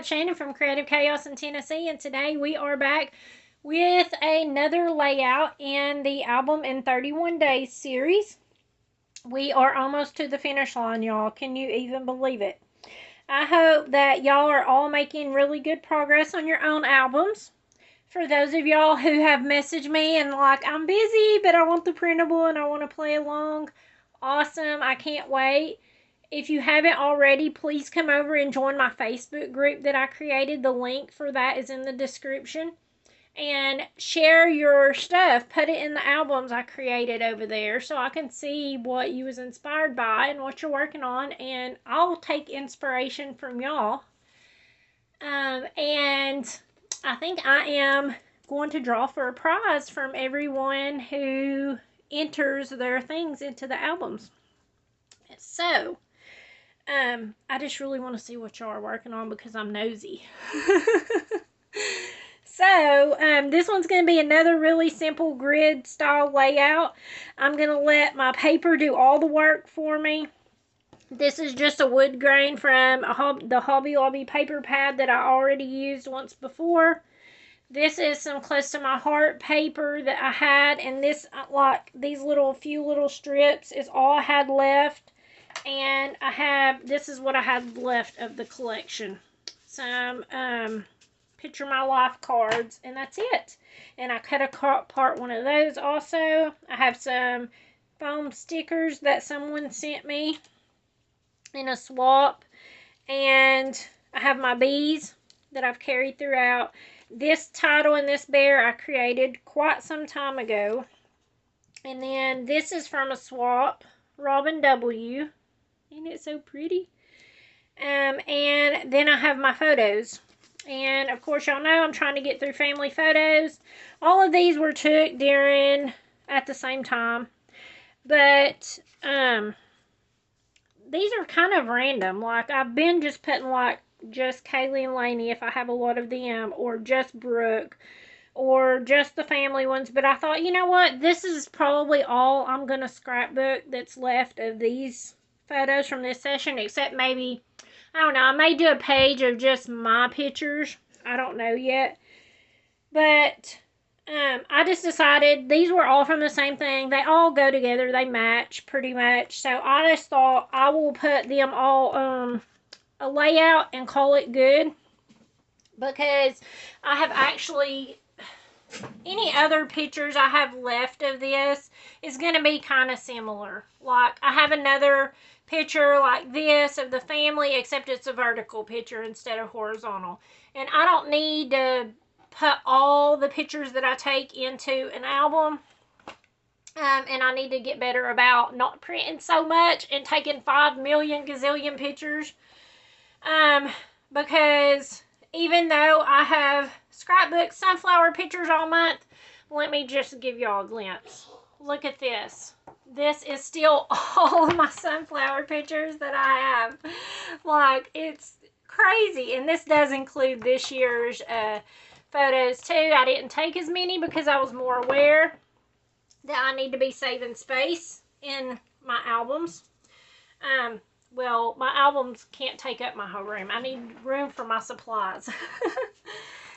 it's Shannon from Creative Chaos in Tennessee, and today we are back with another layout in the Album in 31 Days series. We are almost to the finish line, y'all. Can you even believe it? I hope that y'all are all making really good progress on your own albums. For those of y'all who have messaged me and like, I'm busy, but I want the printable and I want to play along, awesome. I can't wait. If you haven't already, please come over and join my Facebook group that I created. The link for that is in the description. And share your stuff. Put it in the albums I created over there so I can see what you was inspired by and what you're working on. And I'll take inspiration from y'all. And I think I am going to draw for a prize from everyone who enters their things into the albums. So, I just really want to see what y'all are working on because I'm nosy. So, this one's going to be another really simple grid style layout. I'm going to let my paper do all the work for me. This is just a wood grain from the Hobby Lobby paper pad that I already used once before. This is some close to my heart paper that I had, and this, like these few little strips is all I had left. And this is what I had left of the collection. Some Picture My Life cards, and that's it. And I cut apart one of those also. I have some foam stickers that someone sent me in a swap. And I have my bees that I've carried throughout. This title and this bear I created quite some time ago. And then this is from a swap, Robin W. Ain't it so pretty? And then I have my photos. And of course, y'all know I'm trying to get through family photos. All of these were took at the same time. But these are kind of random. Like, I've been just putting like just Kaylee and Lainey if I have a lot of them, or just Brooke, or just the family ones. But I thought, you know what? This is probably all I'm going to scrapbook that's left of these photos from this session, except maybe, I don't know, I may do a page of just my pictures. I don't know yet. But I just decided these were all from the same thing. They all go together. They match pretty much. So I just thought I will put them all a layout and call it good. Because I have actually, any other pictures I have left of this is going to be kind of similar. Like, I have another picture like this of the family, except it's a vertical picture instead of horizontal. And I don't need to put all the pictures that I take into an album. And I need to get better about not printing so much and taking 5 million gazillion pictures. Because even though I have scrapbook sunflower pictures all month, let me just give y'all a glimpse. Look at this. This is still all of my sunflower pictures that I have. Like, it's crazy. And this does include this year's photos too. I didn't take as many because I was more aware that I need to be saving space in my albums. Well, my albums can't take up my whole room. I need room for my supplies.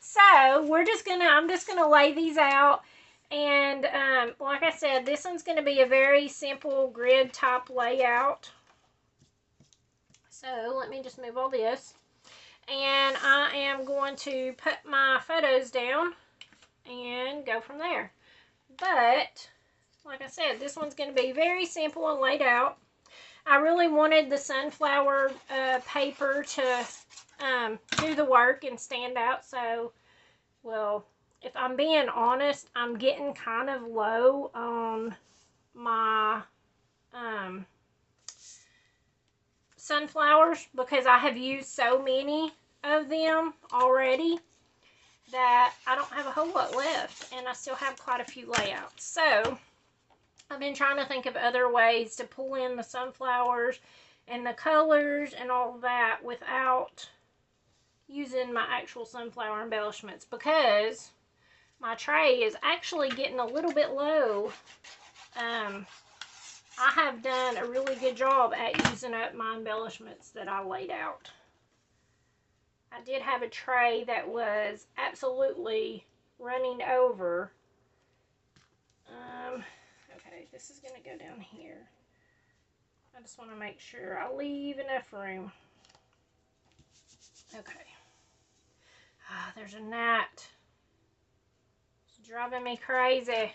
So, I'm just gonna lay these out. And, like I said, this one's going to be a very simple grid type layout. So, let me just move all this. And I am going to put my photos down and go from there. But, like I said, this one's going to be very simple and laid out. I really wanted the sunflower paper to do the work and stand out. So, well, if I'm being honest, I'm getting kind of low on my sunflowers because I have used so many of them already that I don't have a whole lot left, and I still have quite a few layouts. So I've been trying to think of other ways to pull in the sunflowers and the colors and all of that without using my actual sunflower embellishments, because my tray is actually getting a little bit low. I have done a really good job at using up my embellishments that I laid out. I did have a tray that was absolutely running over. Okay, this is going to go down here. I just want to make sure I leave enough room. Okay. Ah, there's a gnat. It's driving me crazy.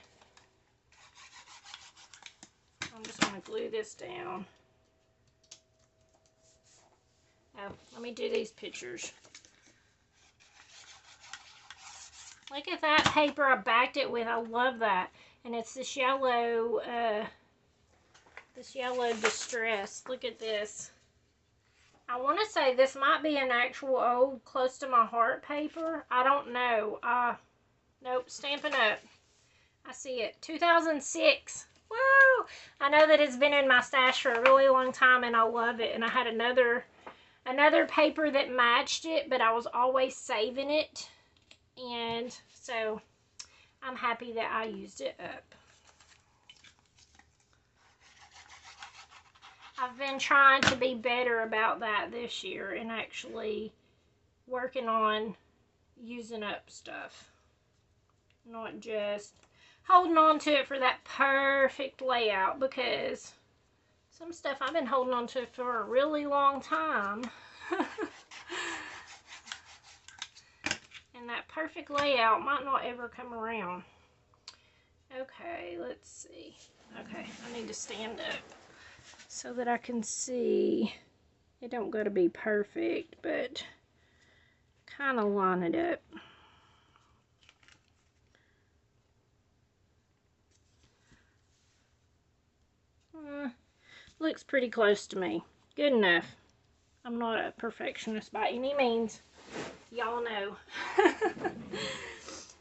I'm just going to glue this down. Oh, let me do these pictures. Look at that paper I backed it with. I love that. And it's this yellow distress. Look at this. I want to say this might be an actual old Close to My Heart paper. I don't know. Nope, Stampin' Up. I see it. 2006. Woo! I know that it's been in my stash for a really long time and I love it. And I had another paper that matched it, but I was always saving it. And so I'm happy that I used it up. I've been trying to be better about that this year and actually working on using up stuff. Not just holding on to it for that perfect layout, because some stuff I've been holding on to for a really long time. And that perfect layout might not ever come around. Okay, let's see. Okay, I need to stand up so that I can see. It don't got to be perfect, but kind of line it up. Looks pretty close to me. Good enough. I'm not a perfectionist by any means. Y'all know.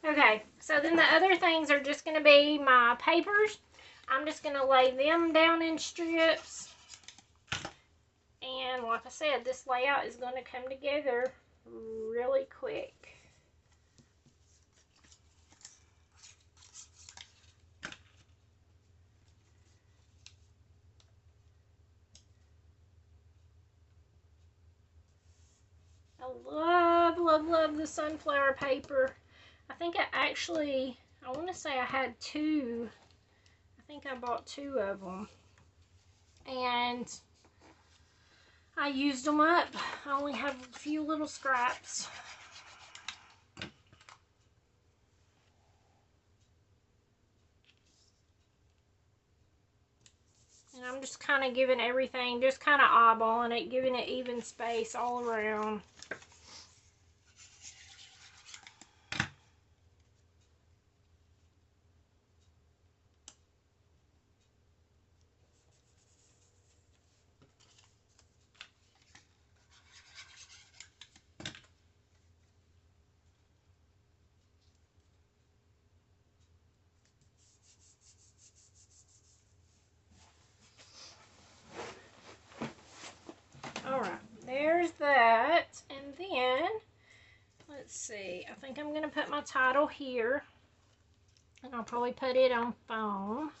Okay, so then the other things are just going to be my papers. I'm just going to lay them down in strips. And like I said, this layout is going to come together really quick. I love the sunflower paper. I think I want to say I had two. I think I bought two of them. And I used them up. I only have a few little scraps. And I'm just kind of giving everything, just kind of eyeballing it, giving it even space all around. Alright, there's that. And then, let's see, I think I'm going to put my title here. And I'll probably put it on foam.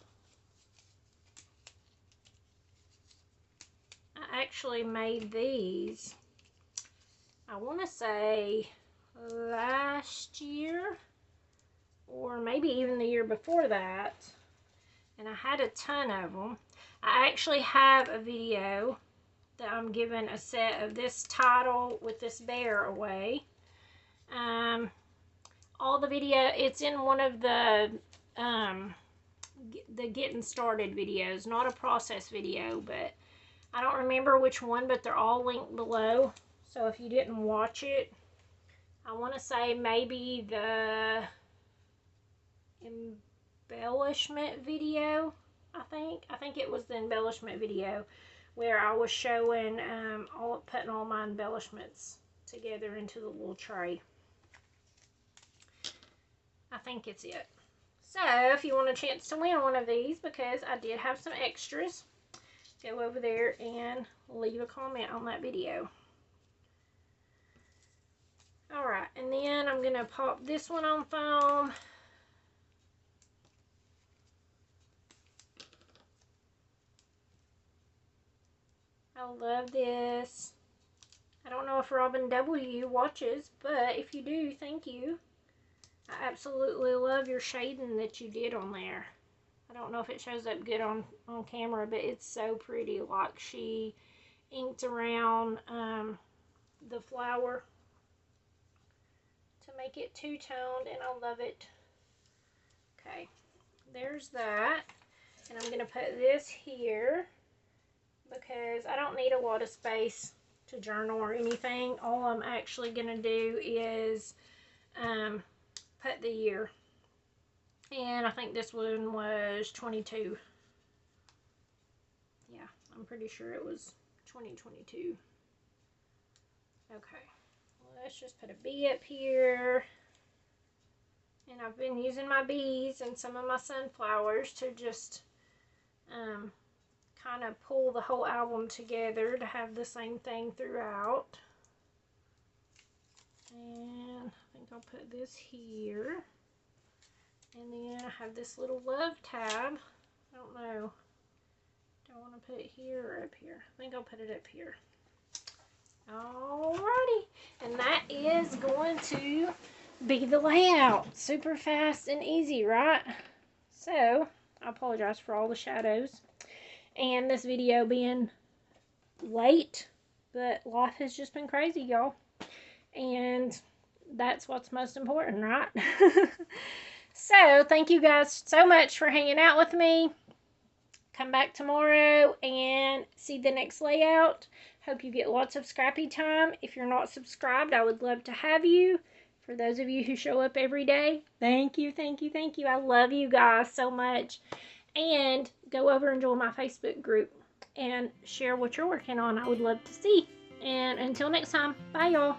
I actually made these, I want to say, last year. Or maybe even the year before that. And I had a ton of them. I actually have a video that I'm giving a set of this title with this bear away. All the video, it's in one of the getting started videos, not a process video, but I don't remember which one, but they're all linked below. So if you didn't watch it, I want to say maybe the embellishment video. I think it was the embellishment video where I was showing putting all my embellishments together into the little tray. I think it's it. So if you want a chance to win one of these, because I did have some extras, go over there and leave a comment on that video. Alright, and then I'm going to pop this one on foam. I love this. I don't know if Robin W. watches, but if you do, thank you. I absolutely love your shading that you did on there. I don't know if it shows up good on camera, but it's so pretty. Like she inked around the flower to make it two-toned, and I love it. Okay, there's that. And I'm going to put this here because I don't need a lot of space to journal or anything. All I'm actually going to do is put the year. And I think this one was 22. Yeah, I'm pretty sure it was 2022. Okay, well, let's just put a bee up here. And I've been using my bees and some of my sunflowers to just kind of pull the whole album together to have the same thing throughout. And I think I'll put this here. And then I have this little love tab. I don't know. Do I want to put it here or up here? I think I'll put it up here. Alrighty. And that is going to be the layout. Super fast and easy, right? So, I apologize for all the shadows and this video being late, but life has just been crazy, y'all. And that's what's most important, right? So, thank you guys so much for hanging out with me. Come back tomorrow and see the next layout. Hope you get lots of scrappy time. If you're not subscribed, I would love to have you. For those of you who show up every day, thank you, thank you, thank you. I love you guys so much. And go over and join my Facebook group and share what you're working on. I would love to see. And until next time, bye y'all.